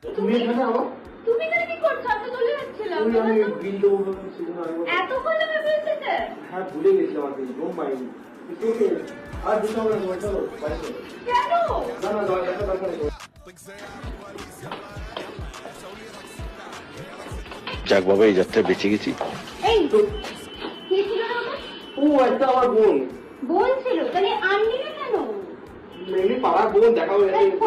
তুমি এখানে আমার তুমি এখানে কি করছো? আমি চলে যাচ্ছিলাম। আমি বিল দেবো বলছিলাম। এত কথা ভেবে এসেছে? হ্যাঁ ভুলে গেছিলাম আর কি, ডোন্ট মাইন্ড। ওকে আর দিতে হবে না, তোমার চলো বাই চলো। কেন? না না দরকার নেই। যাক বাবা, এই যাত্রায় বেঁচে গেছি। এই কে ছিল না ওটা? ও একটা আমার বোন। বোন ছিল? তাহলে আনলি না কেন? এমনি পাড়ার বোন, দেখা হয়ে এই, গেছে।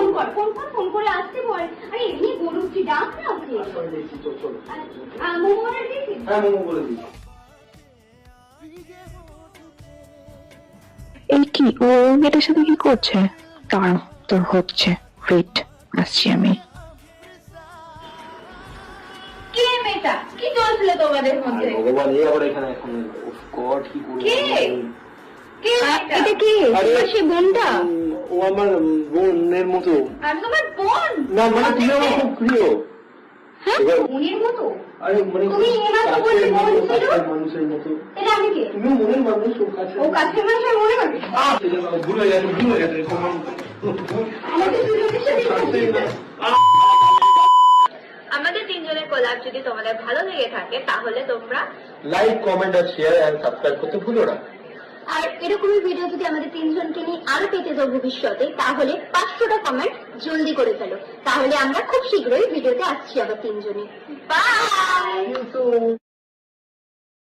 ফোন করে আসতে বল। আরে এমনি গরুচি ডাক না ওকে। চলো। মোমো অর্ডার দিয়েছিস? হ্যাঁ মোমো বলে দিই। এই কি ও মেয়েটার সাথে কি করছে? দাঁড়াও, তোর হচ্ছে, ওয়েট, আসছি আমি। কে মেয়েটা? কি চলছিল তোমাদের মধ্যে? ভগবান এই আবার এখানে এখন গড কি করব? কে? কে মেয়েটা? এটা কি? তোমার সেই বোনটা? ও আমার বোনের মতো। আমি তোমার বোন? না মানে তুমি আমার খুব প্রিয়। এবার বোনের মতো? আরে মানে তুমি এবার তো বললে বোন ছিল? মানুষের মতো। এটা আমি কে? তুমিও মনের মানুষ, ও কাছে। ও কাছের মানুষ আর মনে করে? ভুল হয়ে গেছে ক্ষমা। আমাদের দুজনের সাথে আমাদের তিনজনের কোলাপ যদি তোমাদের ভালো লেগে থাকে তাহলে তোমরা লাইক, কমেন্ট আর শেয়ার এন্ড সাবস্ক্রাইব করতে ভুলো না। আর এরকমই ভিডিও যদি আমাদের তিনজনকে নিয়ে আরো পেতে যাও ভবিষ্যতে, তাহলে 500টা কমেন্ট জলদি করে ফেলো। তাহলে আমরা খুব শীঘ্রই ভিডিওতে আসছি আবার তিনজনে। বাই।